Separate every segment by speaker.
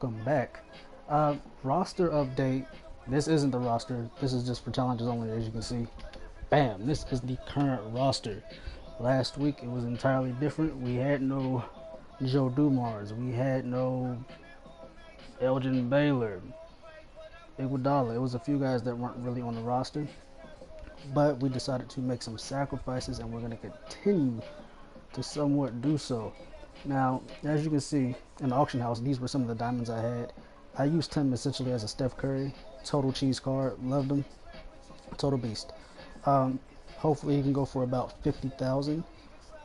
Speaker 1: Welcome back. Roster update. This isn't the roster. This is just for challenges only, as you can see. Bam! This is the current roster. Last week it was entirely different. We had no Joe Dumars. We had no Elgin Baylor, Iguodala. It was a few guys that weren't really on the roster, but we decided to make some sacrifices, and we're going to continue to somewhat do so. Now, as you can see in the auction house, these were some of the diamonds I had. I used him essentially as a Steph Curry, total cheese card, loved him, total beast. Um, Hopefully he can go for about 50,000.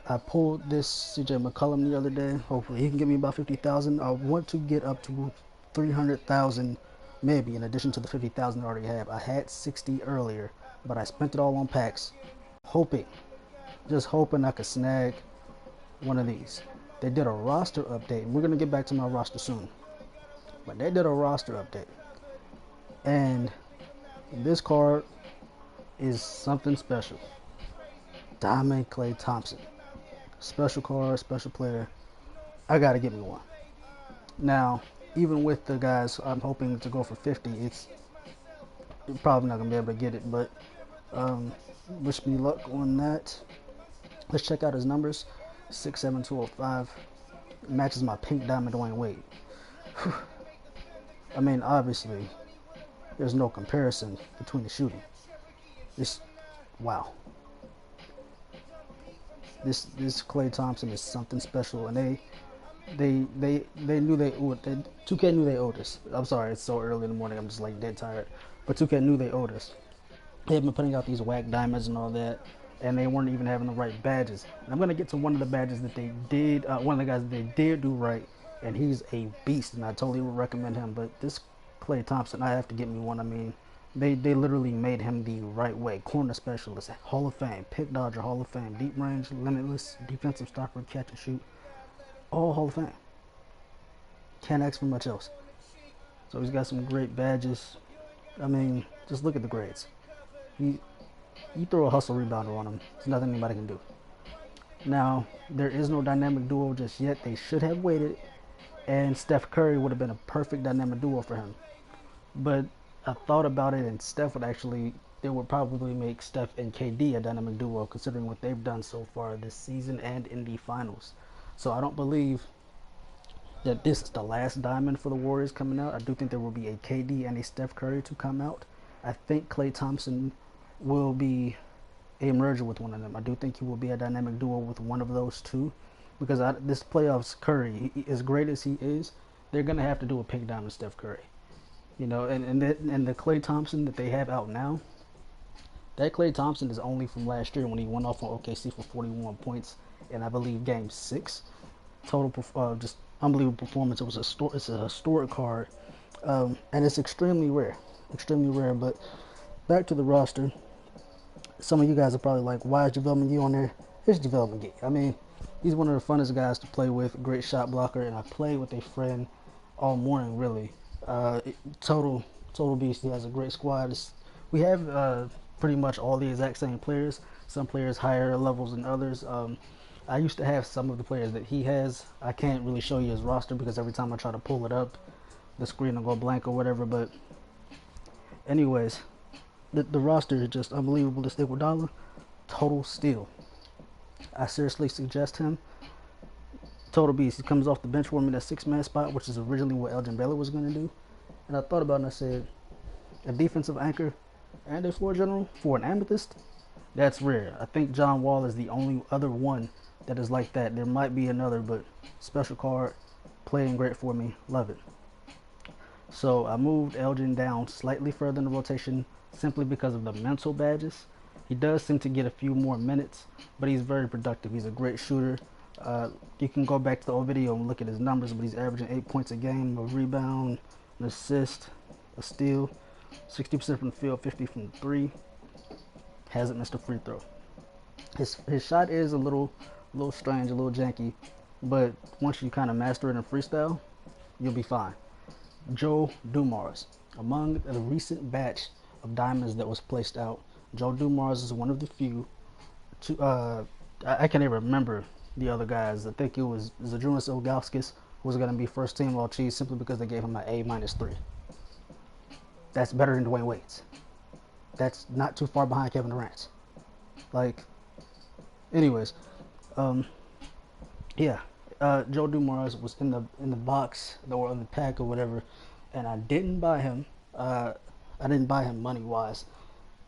Speaker 1: I pulled this CJ McCollum the other day. Hopefully he can give me about 50,000. I want to get up to 300,000, maybe in addition to the 50,000 I already have. I had 60 earlier, but I spent it all on packs, hoping, just hoping I could snag one of these. They did a roster update. We're gonna get back to my roster soon, but they did a roster update, and this card is something special. Diamond Klay Thompson, special card, special player. I gotta get me one. Now, even with the guys I'm hoping to go for 50, you're probably not gonna be able to get it, but um, wish me luck on that. Let's check out his numbers. 6'7", 205. Matches my pink diamond Dwayne Wade. I mean, obviously, there's no comparison between the shooting. This, wow. This Klay Thompson is something special, and they knew they owed. 2K knew they owed us. I'm sorry, it's so early in the morning. I'm just like dead tired. But 2K knew they owed us. They have been putting out these whack diamonds and all that, and they weren't even having the right badges. And I'm gonna get to one of the badges that they did. One of the guys that they did do right, and he's a beast, and I totally would recommend him. But this Klay Thompson, I have to get me one. I mean, they literally made him the right way. Corner specialist, Hall of Fame, pick dodger, Hall of Fame, deep range, limitless, defensive stopper, catch and shoot, all Hall of Fame. Can't ask for much else. So he's got some great badges. I mean, just look at the grades. You, you throw a hustle rebounder on him, there's nothing anybody can do. Now, there is no dynamic duo just yet. They should have waited, and Steph Curry would have been a perfect dynamic duo for him. But I thought about it, and Steph would actually, they would probably make Steph and KD a dynamic duo, considering what they've done so far this season and in the finals. So I don't believe that this is the last diamond for the Warriors coming out. I do think there will be a KD and a Steph Curry to come out. I think Klay Thompson will be a merger with one of them. I do think he will be a dynamic duo with one of those two, because this playoffs Curry, as great as he is, they're gonna have to do a pick down to Steph Curry. You know, and the Klay Thompson that they have out now, that Klay Thompson is only from last year when he went off on OKC for 41 points, and I believe Game 6. Total, just unbelievable performance. It's a historic card, and it's extremely rare. But back to the roster. Some of you guys are probably like, "Why is JaVale McGee on there?" It's JaVale McGee. I mean, he's one of the funnest guys to play with. Great shot blocker, and I played with a friend all morning. Really, uh, total beast. He has a great squad. We have pretty much all the exact same players. Some players higher levels than others. I used to have some of the players that he has. I can't really show you his roster because every time I try to pull it up, the screen will go blank or whatever. But anyways, the roster is just unbelievable. This Iguodala, total steal. I seriously suggest him. Total beast. He comes off the bench for me that 6-man spot, which is originally what Elgin Baylor was going to do. And I thought about it and I said, a defensive anchor and a floor general for an amethyst, that's rare. I think John Wall is the only other one that is like that. There might be another, but special card, playing great for me. Love it. So I moved Elgin down slightly further in the rotation simply because of the mental badges. He does seem to get a few more minutes, but he's very productive. He's a great shooter. You can go back to the old video and look at his numbers, but he's averaging 8 points a game, a rebound, an assist, a steal, 60% from the field, 50 from the three. Hasn't missed a free throw. His shot is a little strange, a little janky, but once you kind of master it in freestyle, you'll be fine. Joe Dumars, among the recent batch of diamonds that was placed out, Joe Dumars is one of the few. I can't even remember the other guys. I think it was Zydrunas Ilgauskas was going to be first team all cheese simply because they gave him an A-3. That's better than Dwayne Wade's. That's not too far behind Kevin Durant's. Like, anyways, um, yeah, Joe Dumars was in the box or in the pack or whatever, and I didn't buy him. I didn't buy him money wise.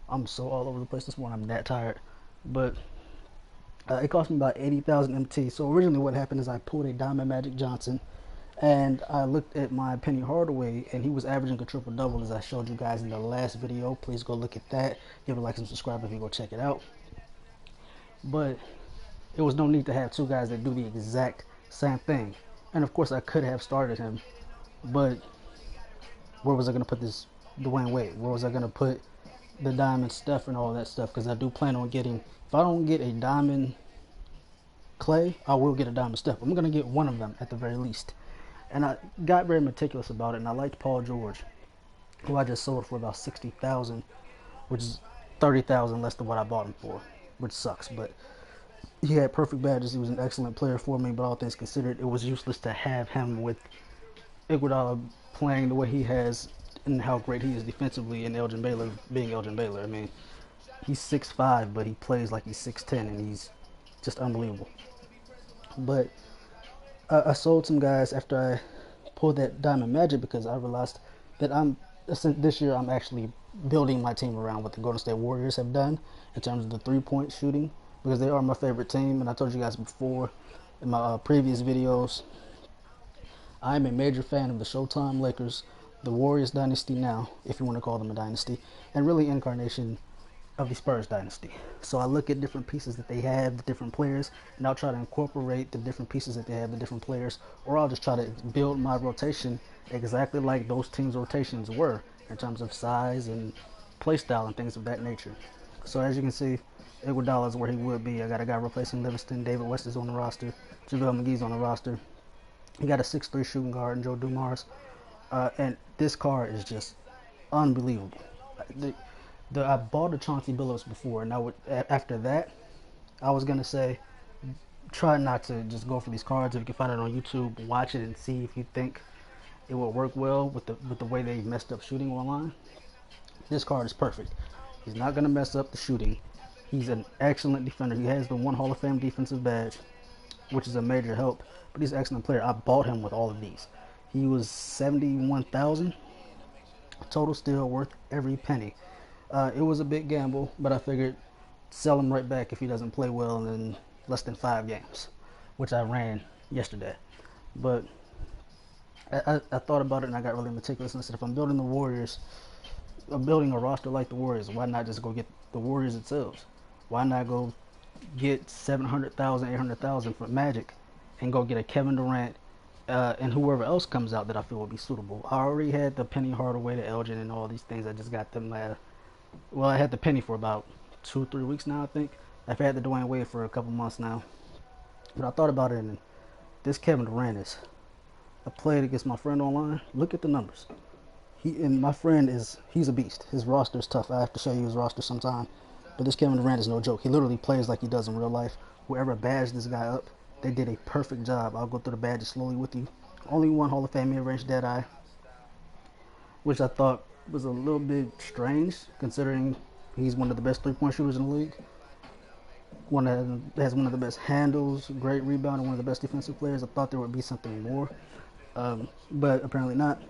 Speaker 1: I'm so all over the place this morning. I'm that tired, but it cost me about 80,000 MT. So originally, what happened is I pulled a Diamond Magic Johnson, and I looked at my Penny Hardaway, and he was averaging a triple double as I showed you guys in the last video. Please go look at that. Give it a like and subscribe if you go check it out. But it was no need to have two guys that do the exact same thing. And of course, I could have started him, but where was I going to put this Dwayne Wade? Where was I going to put the Diamond Steph and all that stuff? Because I do plan on getting, if I don't get a Diamond Clay, I will get a Diamond Steph. I'm going to get one of them at the very least. And I got very meticulous about it, and I liked Paul George, who I just sold for about 60,000, which is 30,000 less than what I bought him for, which sucks. But he had perfect badges. He was an excellent player for me, but all things considered, it was useless to have him with Iguodala playing the way he has and how great he is defensively, and Elgin Baylor being Elgin Baylor. I mean, he's 6'5", but he plays like he's 6'10", and he's just unbelievable. But I sold some guys after I pulled that Diamond Magic because I realized that this year I'm actually building my team around what the Golden State Warriors have done in terms of the three-point shooting, because they are my favorite team. And I told you guys before in my previous videos, I'm a major fan of the Showtime Lakers, the Warriors dynasty now, if you want to call them a dynasty, and really incarnation of the Spurs dynasty. So I look at different pieces that they have, the different players, and I'll try to incorporate the different pieces that they have, the different players, or I'll just try to build my rotation exactly like those teams' rotations were in terms of size and play style and things of that nature. So as you can see, Iguodala is where he would be. I got a guy replacing Livingston. David West is on the roster. JaVale McGee's on the roster. You got a 6'3" shooting guard in Joe Dumars. And this card is just unbelievable. I bought a Chauncey Billups before, and after that, I was going to say, try not to just go for these cards. If you can find it on YouTube, watch it and see if you think it will work well with the way they messed up shooting online. This card is perfect. He's not going to mess up the shooting. He's an excellent defender. He has the one Hall of Fame defensive badge, which is a major help, but he's an excellent player. I bought him with all of these. He was 71,000 total, still worth every penny. It was a big gamble, but I figured sell him right back if he doesn't play well in less than 5 games, which I ran yesterday. But I thought about it and I got really meticulous and I said, if I'm building the Warriors, I'm building a roster like the Warriors, why not just go get the Warriors themselves? Why not go get 700,000, 800,000 for Magic and go get a Kevin Durant and whoever else comes out that I feel would be suitable. I already had the Penny Hardaway, the Elgin, and all these things. I just got them. Well, I had the Penny for about 2-3 weeks now, I think. I've had the Dwayne Wade for a couple months now. But I thought about it, and this Kevin Durant is. I played against my friend online. Look at the numbers. My friend he's a beast. His roster is tough. I have to show you his roster sometime. But this Kevin Durant is no joke. He literally plays like he does in real life. Whoever badged this guy up, they did a perfect job. I'll go through the badges slowly with you. Only one Hall of Fame mid-range Deadeye, which I thought was a little bit strange considering he's one of the best three-point shooters in the league. One that has one of the best handles, great rebound, and one of the best defensive players. I thought there would be something more, but apparently not.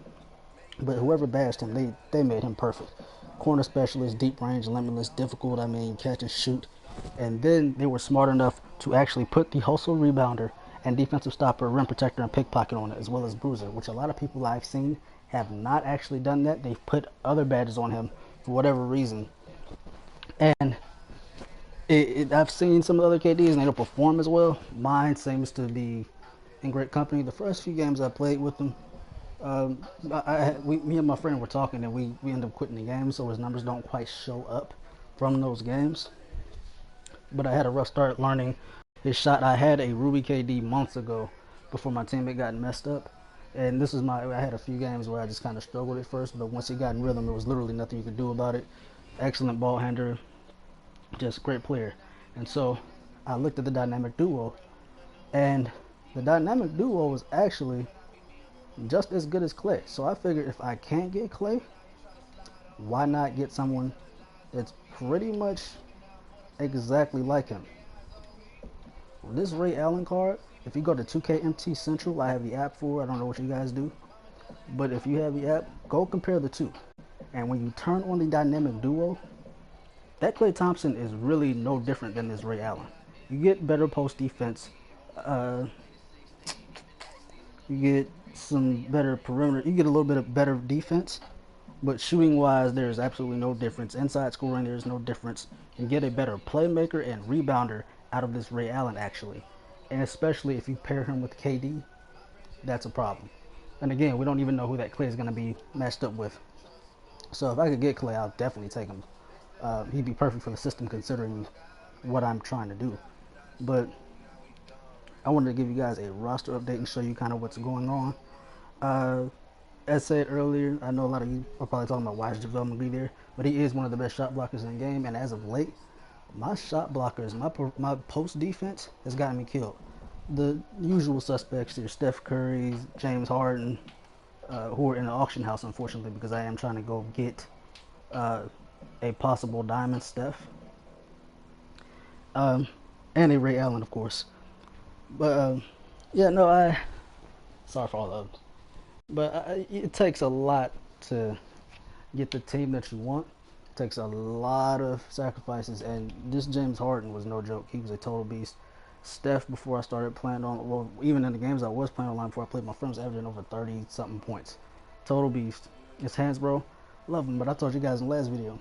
Speaker 1: But whoever badged him, they made him perfect. Corner specialist, deep range, limitless, difficult, catch and shoot. And then they were smart enough to actually put the hustle rebounder and defensive stopper, rim protector, and pickpocket on it, as well as bruiser, which a lot of people I've seen have not actually done that. They've put other badges on him for whatever reason. And I've seen some of the other KDs and they don't perform as well. Mine seems to be in great company. The first few games I played with them, me and my friend were talking and we ended up quitting the game, so his numbers don't quite show up from those games. But I had a rough start learning his shot. I had a Ruby KD months ago before my teammate got messed up. And I had a few games where I just kind of struggled at first, but once he got in rhythm, there was literally nothing you could do about it. Excellent ball handler, just great player. And so I looked at the dynamic duo, and the dynamic duo was actually just as good as Klay. So I figured if I can't get Klay, why not get someone that's pretty much exactly like him? This Ray Allen card, if you go to 2KMT Central, I have the app for. I don't know what you guys do, but if you have the app, go compare the two. And when you turn on the dynamic duo, that Klay Thompson is really no different than this Ray Allen. You get better post defense. Uh, you get some better perimeter. You get a little bit of better defense. But shooting wise, there's absolutely no difference. Inside scoring, there's no difference. You get a better playmaker and rebounder out of this Ray Allen, actually. And especially if you pair him with KD, that's a problem. And again, we don't even know who that Klay is going to be matched up with. So if I could get Klay, I'll definitely take him. He'd be perfect for the system considering what I'm trying to do. But I wanted to give you guys a roster update and show you kind of what's going on. As said earlier, I know a lot of you are probably talking about why is JaVale McGee there, but he is one of the best shot blockers in the game. And as of late, my shot blockers, my post defense has gotten me killed. The usual suspects, your Steph Curry, James Harden, who are in the auction house, unfortunately, because I am trying to go get a possible diamond Steph, and a Ray Allen, of course. But yeah, no, sorry for all of them. But it takes a lot to get the team that you want. It takes a lot of sacrifices, and this James Harden was no joke. He was a total beast. Steph, before I started playing on, well, even in the games I was playing online before I played, my friends averaging over 30 something points. Total beast. His hands, bro, love him. But I told you guys in the last video,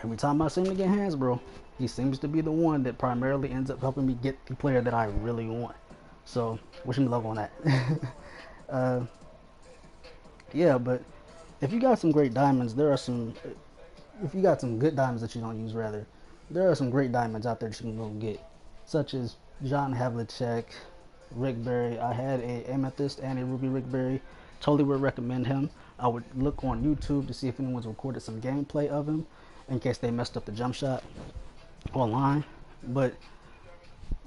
Speaker 1: every time I seem to get hands, bro, he seems to be the one that primarily ends up helping me get the player that I really want. So wish him luck on that. Yeah, but if you got some great diamonds, there are some. If you got some good diamonds that you don't use, rather, there are some great diamonds out there that you can go get, such as John Havlicek, Rick Barry. I had a amethyst and a ruby Rick Barry. Totally would recommend him. I would look on YouTube to see if anyone's recorded some gameplay of him, in case they messed up the jump shot online. But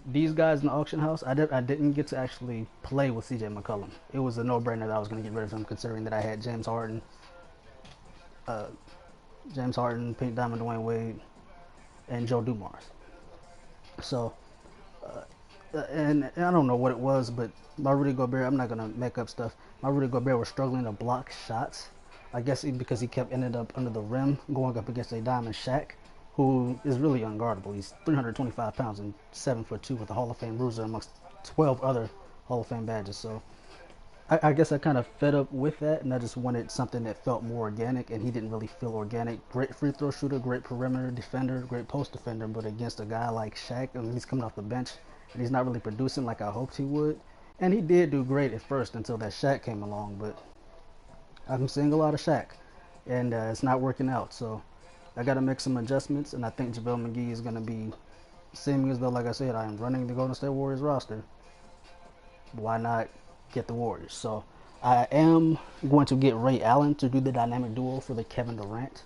Speaker 1: these guys in the auction house, I didn't get to actually play with CJ McCollum. It was a no-brainer that I was going to get rid of him, considering that I had James Harden, Pink Diamond, Dwayne Wade, and Joe Dumars. So, and I don't know what it was, but my Rudy Gobert, I'm not going to make up stuff. My Rudy Gobert was struggling to block shots. I guess because he ended up under the rim going up against a Diamond Shaq, who is really unguardable. He's 325 pounds and 7'2" with a Hall of Fame bruiser amongst 12 other Hall of Fame badges. So I guess I kind of fed up with that, and I just wanted something that felt more organic, and he didn't really feel organic. Great free throw shooter, great perimeter defender, great post defender, but against a guy like Shaq, and he's coming off the bench, and he's not really producing like I hoped he would. And he did do great at first until that Shaq came along, but I'm seeing a lot of Shaq, and it's not working out. So I got to make some adjustments, and I think JaVale McGee is going to be seeming as though, like I said, I am running the Golden State Warriors roster. Why not get the Warriors? So I am going to get Ray Allen to do the dynamic duo for the Kevin Durant,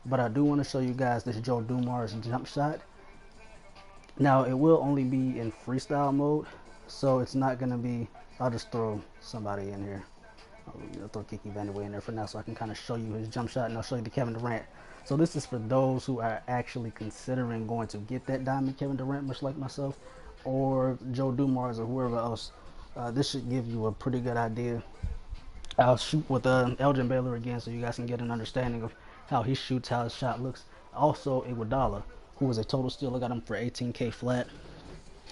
Speaker 1: but I do want to show you guys this Joe Dumars jump shot. Now, it will only be in freestyle mode, so it's not going to be, I'll just throw somebody in here. I'll throw Kiki Vandeweghe in there for now so I can kind of show you his jump shot, and I'll show you the Kevin Durant. So this is for those who are actually considering going to get that diamond Kevin Durant, much like myself, or Joe Dumars or whoever else. This should give you a pretty good idea. I'll shoot with Elgin Baylor again so you guys can get an understanding of how he shoots, how his shot looks. Also, Iguodala, who was a total steal. I got him for 18K flat.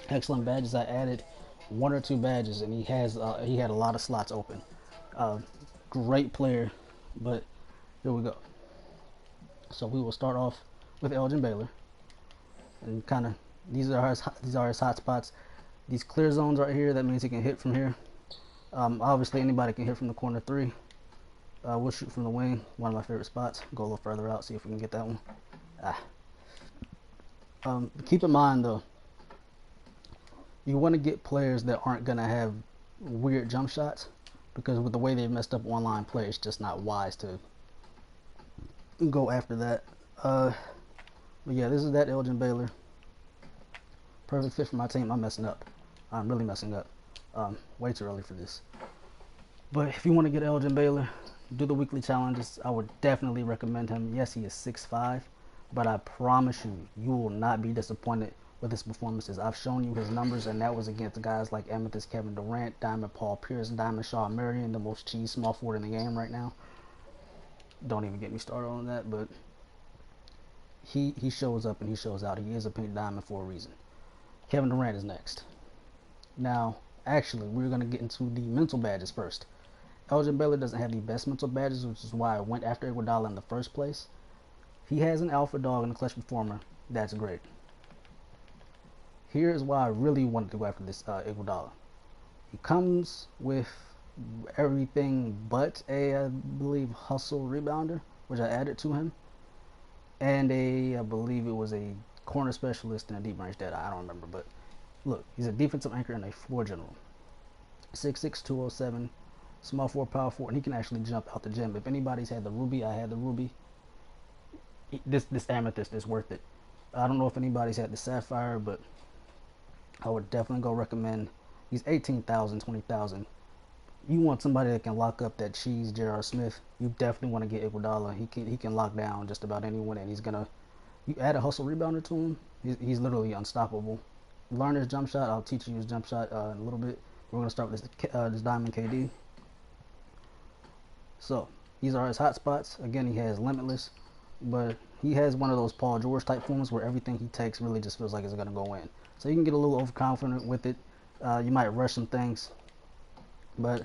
Speaker 1: Excellent badges. I added 1 or 2 badges, and he had a lot of slots open. Great player, but here we go. So we will start off with Elgin Baylor, and kind of these are his hot spots. These clear zones right here, that means he can hit from here. Obviously anybody can hit from the corner 3. We'll shoot from the wing, one of my favorite spots. Go a little further out, see if we can get that one. Keep in mind though, you want to get players that aren't gonna have weird jump shots, because with the way they've messed up online play, it's just not wise to go after that. But yeah, this is that Elgin Baylor. Perfect fit for my team. I'm messing up. I'm really messing up. Way too early for this. But if you want to get Elgin Baylor, do the weekly challenges. I would definitely recommend him. Yes, he is 6'5", but I promise you, you will not be disappointed with his performances. I've shown you his numbers, and that was against guys like Amethyst Kevin Durant, Diamond Paul Pierce, Diamond Shaw Marion, the most cheese small forward in the game right now. Don't even get me started on that, but he shows up and he shows out. He is a pink diamond for a reason. Kevin Durant is next. Now, actually, we're going to get into the mental badges first. Elgin Baylor doesn't have the best mental badges, which is why I went after Iguodala in the first place. He has an alpha dog and a clutch performer. That's great. Here is why I really wanted to go after this Iguodala. He comes with everything but I believe, hustle rebounder, which I added to him, and I believe it was a corner specialist and a deep range data. I don't remember, but look, he's a defensive anchor and a floor general. 6'6", 207, small forward, power forward, and he can actually jump out the gym. If anybody's had the Ruby, I had the Ruby. This Amethyst is worth it. I don't know if anybody's had the Sapphire, but I would definitely go recommend. He's 18,000, 20,000. You want somebody that can lock up that cheese, J.R. Smith. You definitely want to get Iguodala. He can lock down just about anyone, and he's gonna. You add a hustle rebounder to him, he's literally unstoppable. Learn his jump shot. I'll teach you his jump shot in a little bit. We're gonna start with this Diamond KD. So these are his hot spots. Again, he has Limitless, but he has one of those Paul George type forms where everything he takes really just feels like it's gonna go in. So you can get a little overconfident with it. You might rush some things, but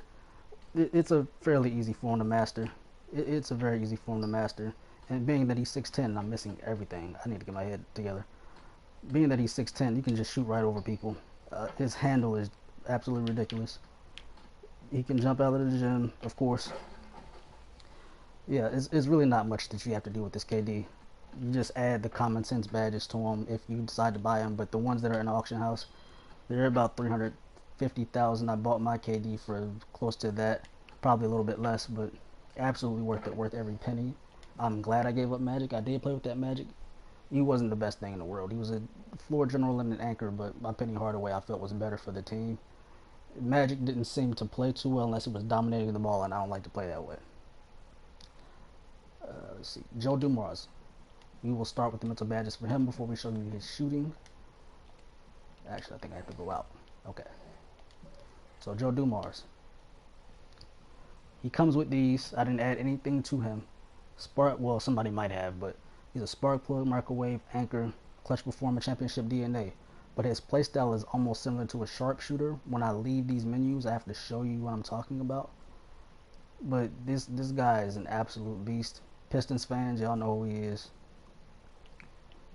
Speaker 1: it's a fairly easy form to master. It's a very easy form to master. And being that he's 6'10", and I'm missing everything, I need to get my head together. Being that he's 6'10", you can just shoot right over people. His handle is absolutely ridiculous. He can jump out of the gym, of course. Yeah, it's really not much that you have to do with this KD. You just add the common sense badges to him if you decide to buy them. But the ones that are in the auction house, they're about 350,000. I bought my KD for close to that, probably a little bit less, but absolutely worth it, worth every penny. I'm glad I gave up Magic. I did play with that Magic. He wasn't the best thing in the world. He was a floor general and an anchor, but my Penny Hardaway I felt was better for the team. Magic didn't seem to play too well unless it was dominating the ball, and I don't like to play that way. Let's see, Joe Dumars. We will start with the mental badges for him before we show you his shooting. Actually, I think I have to go out. Okay. So Joe Dumars. He comes with these. I didn't add anything to him. Spark, well, somebody might have, but he's a spark plug, microwave, anchor, clutch performer, championship DNA. But his playstyle is almost similar to a sharpshooter. When I leave these menus, I have to show you what I'm talking about. But this guy is an absolute beast. Pistons fans, y'all know who he is.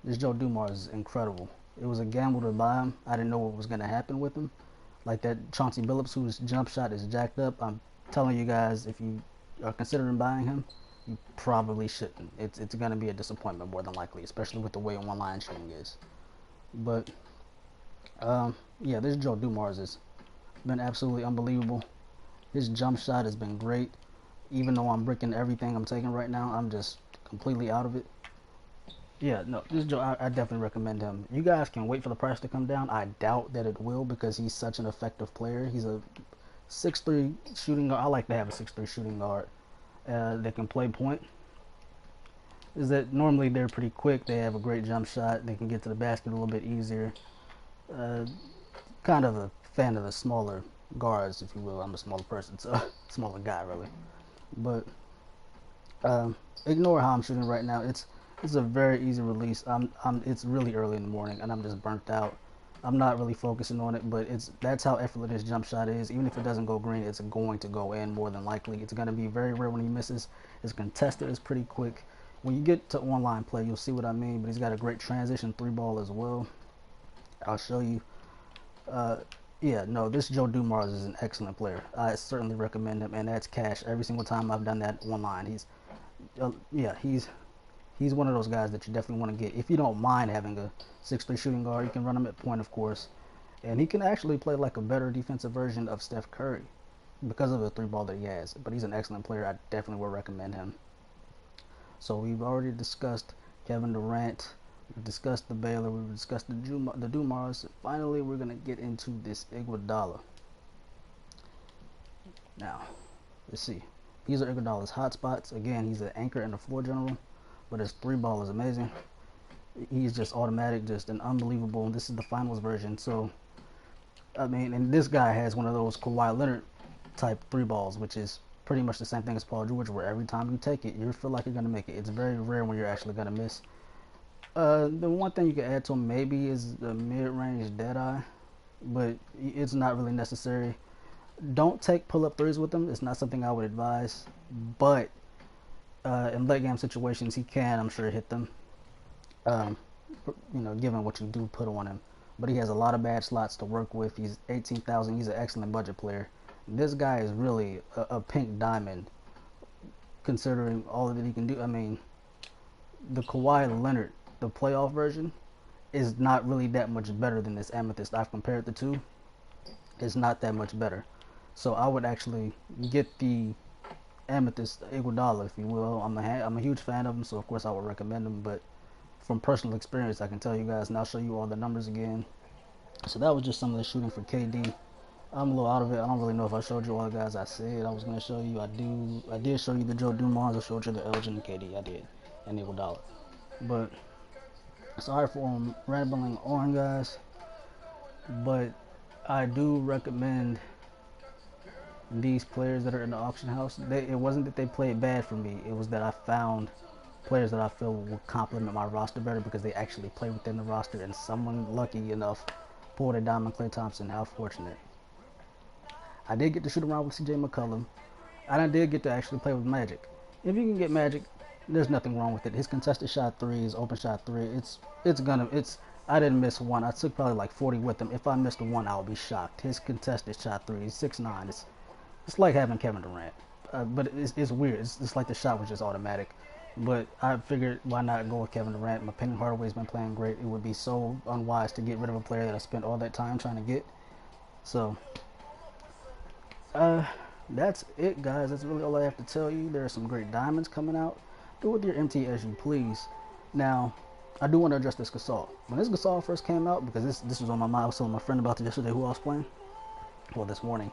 Speaker 1: This Joe Dumars is incredible. It was a gamble to buy him. I didn't know what was going to happen with him. Like that Chauncey Billups, whose jump shot is jacked up. I'm telling you guys, if you are considering buying him, you probably shouldn't. It's going to be a disappointment more than likely, especially with the way online shooting is. But yeah, this Joe Dumars has been absolutely unbelievable. His jump shot has been great. Even though I'm bricking everything I'm taking right now, I'm just completely out of it. Yeah, no, this Joe, I definitely recommend him. You guys can wait for the price to come down. I doubt that it will because he's such an effective player. He's a 6'3" shooting guard. I like to have a 6'3" shooting guard that can play point. Is that normally they're pretty quick. They have a great jump shot. They can get to the basket a little bit easier. Kind of a fan of the smaller guards, if you will. I'm a smaller person, so smaller guy really. But ignore how I'm shooting right now. It's a very easy release. It's really early in the morning and I'm just burnt out. I'm not really focusing on it, but that's how effortless jump shot is. Even if it doesn't go green, it's going to go in more than likely. It's going to be very rare when he misses. It's contested. It's pretty quick. When you get to online play, you'll see what I mean. But he's got a great transition three ball as well. I'll show you. Yeah, no, this Joe Dumars is an excellent player. I certainly recommend him, and that's cash every single time I've done that online. He's one of those guys that you definitely want to get. If you don't mind having a 6'3" shooting guard, you can run him at point, of course. And he can actually play like a better defensive version of Steph Curry because of the three ball that he has. But he's an excellent player. I definitely would recommend him. So we've already discussed Kevin Durant. We've discussed the Baylor. We've discussed the Dumars. Finally, we're going to get into this Iguodala. Now, Let's see. These are Iguodala's hotspots. Again, he's an anchor and a floor general, but his three ball is amazing. He's just automatic, just an unbelievable. This is the finals version, so I mean, and this guy has one of those Kawhi Leonard type three balls, which is pretty much the same thing as Paul George, where every time you take it, you feel like you're gonna make it. It's very rare when you're actually gonna miss. The one thing you can add to him maybe is the mid-range deadeye, but it's not really necessary. Don't take pull-up threes with him. It's not something I would advise, but in late game situations, he can, I'm sure, hit them. Um, given what you do put on him. But he has a lot of bad slots to work with. He's 18,000. He's an excellent budget player. This guy is really a pink diamond, considering all that he can do. I mean, the Kawhi Leonard, the playoff version, is not really that much better than this Amethyst. I've compared the two. It's not that much better. So I would actually get the Amethyst Iguodala, if you will. I'm a huge fan of him, so of course I would recommend him. But from personal experience, I can tell you guys, and I'll show you all the numbers again. So that was just some of the shooting for KD. I'm a little out of it. I don't really know if I showed you all the guys I said I was going to show you. I did show you the Joe Dumars. I showed you the Elgin and KD. I did. And Iguodala. But sorry for rambling on, guys. But I do recommend these players that are in the auction house. It wasn't that they played bad for me. It was that I found players that I feel will complement my roster better because they actually play within the roster, and someone lucky enough pulled a diamond. Klay Thompson. How fortunate. I did get to shoot around with CJ McCollum, and I did get to actually play with Magic. If you can get Magic, there's nothing wrong with it. His contested shot threes, open shot three, I didn't miss one. I took probably like 40 with him. If I missed one, I would be shocked. His contested shot threes, 6'9", it's like having Kevin Durant. But it's weird. It's like the shot was just automatic. But I figured, why not go with Kevin Durant? My Penny Hardaway's been playing great. It would be so unwise to get rid of a player that I spent all that time trying to get. So, that's it, guys. That's really all I have to tell you. There are some great diamonds coming out. Do with your MT as you please. Now, I do want to address this Gasol. When this Gasol first came out, because this was on my mind, I was telling my friend about it yesterday who I was playing. Well, this morning.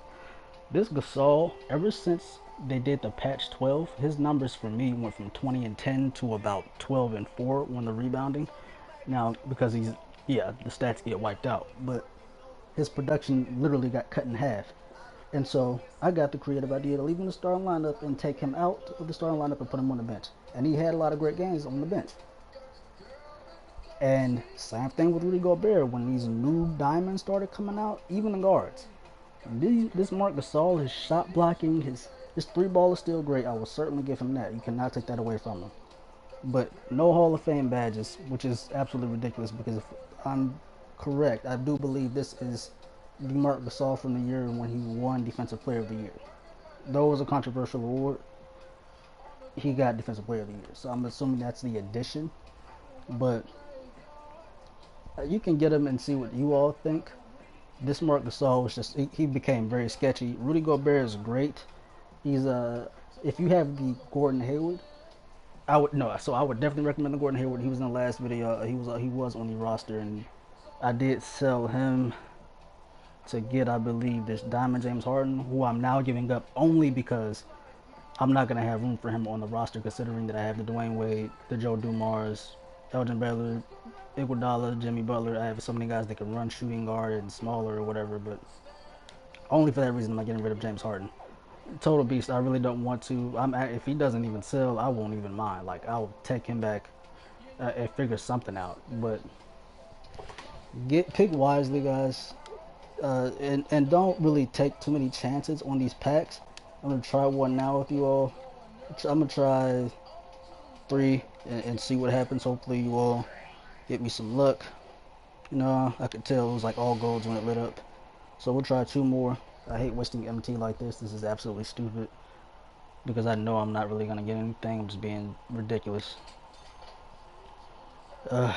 Speaker 1: This Gasol, ever since they did the patch 12, his numbers for me went from 20 and 10 to about 12 and 4 when the rebounding. Now, because the stats get wiped out, but his production literally got cut in half. And so I got the creative idea to leave him in the starting lineup and take him out of the starting lineup and put him on the bench. And he had a lot of great games on the bench. And same thing with Rudy Gobert. When these new diamonds started coming out, even the guards. This Marc Gasol, his shot blocking, his three ball is still great. I will certainly give him that. You cannot take that away from him. But no Hall of Fame badges, which is absolutely ridiculous because if I'm correct, I do believe this is the Marc Gasol from the year when he won Defensive Player of the Year. Though it was a controversial award, he got Defensive Player of the Year. So I'm assuming that's the addition. But you can get him and see what you all think. This Marc Gasol was just, he became very sketchy. Rudy Gobert is great. He's if you have the Gordon Hayward, I would definitely recommend the Gordon Hayward. He was in the last video. He was on the roster, and I did sell him to get, I believe, this Diamond James Harden, who I'm now giving up only because I'm not gonna have room for him on the roster, considering that I have the Dwayne Wade, the Joe Dumars, Elgin Baylor, Iguodala, Jimmy Butler. I have so many guys that can run shooting guard and smaller or whatever, but only for that reason am I getting rid of James Harden. Total beast. I really don't want to. If he doesn't even sell, I won't even mind. Like, I'll take him back and figure something out. But pick wisely, guys, and don't really take too many chances on these packs. I'm gonna try one now with you all. I'm gonna try 3 and see what happens. Hopefully you all get me some luck. I could tell it was like all golds when it lit up. So we'll try 2 more. I hate wasting MT like this. This is absolutely stupid because I know I'm not really gonna get anything. I'm just being ridiculous. Playoff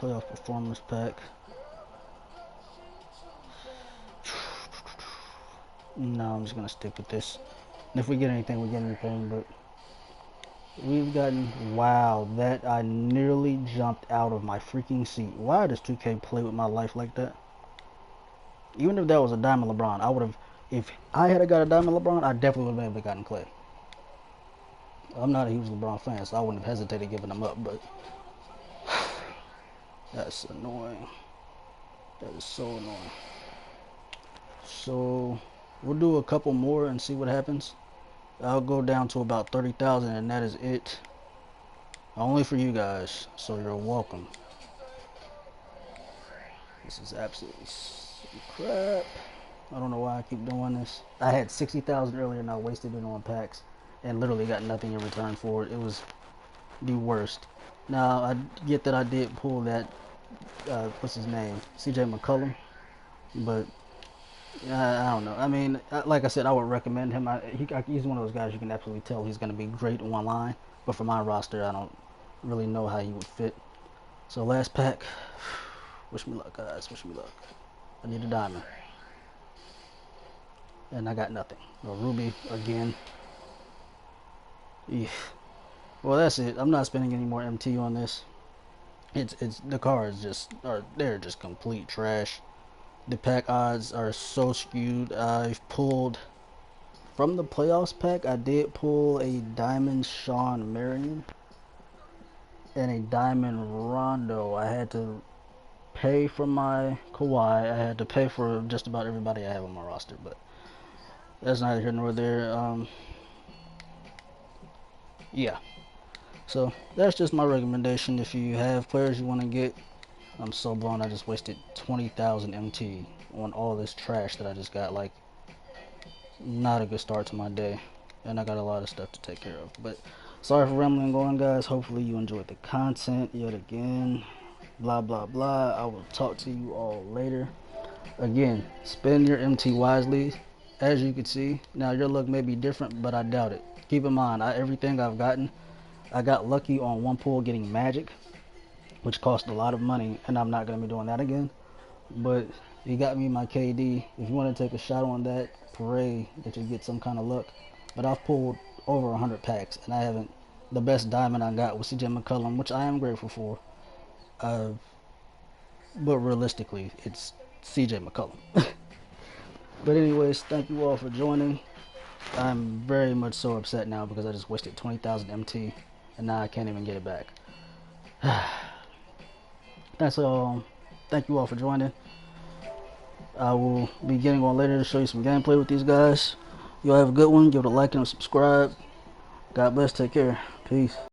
Speaker 1: performance pack. No, I'm just gonna stick with this. And if we get anything, we get anything. But we've gotten, wow, that I nearly jumped out of my freaking seat. Why does 2K play with my life like that? Even if that was a Diamond LeBron, I would have, If I had got a diamond LeBron, I definitely would have been able to gotten Clay. I'm not a huge LeBron fan, so I wouldn't have hesitated giving him up, but that's annoying. That is so annoying. So we'll do a couple more and see what happens. I'll go down to about 30,000 and that is it. Only for you guys, so you're welcome. This is absolutely crap. I don't know why I keep doing this. I had 60,000 earlier and I wasted it on packs and literally got nothing in return for it. It was the worst. Now, I get that I did pull that, what's his name? CJ McCollum. But, I don't know. I mean, like I said, I would recommend him. He's one of those guys you can absolutely tell he's going to be great online. But for my roster, I don't really know how he would fit. So, last pack. Wish me luck, guys. Wish me luck. I need a diamond. And I got nothing. A ruby again. Eesh. Well, that's it. I'm not spending any more MT on this. It's the cards they're just complete trash. The pack odds are so skewed. I've pulled from the playoffs pack. I did pull a diamond Sean Marion and a diamond Rondo. I had to pay for my Kawhi. I had to pay for just about everybody I have on my roster, but that's neither here nor there. Yeah. So that's just my recommendation. If you have players you want to get, I'm so blown. I just wasted 20,000 MT on all this trash that I just got. Like, not a good start to my day, and I got a lot of stuff to take care of. But sorry for rambling on, guys. Hopefully you enjoyed the content yet again. Blah blah blah. I will talk to you all later. Again, spend your MT wisely. As you can see, now your luck may be different, but I doubt it. Keep in mind, everything I've gotten, I got lucky on one pull getting Magic, which cost a lot of money, and I'm not going to be doing that again. But he got me my KD. If you want to take a shot on that, pray that you get some kind of luck. But I've pulled over 100 packs, and I haven't. The best diamond I got was CJ McCollum, which I am grateful for. But realistically, it's CJ McCollum. But anyways, thank you all for joining. I'm very much so upset now because I just wasted 20,000 MT, and now I can't even get it back. That's all. Thank you all for joining. I will be getting on later to show you some gameplay with these guys. Y'all have a good one. Give it a like and a subscribe. God bless. Take care. Peace.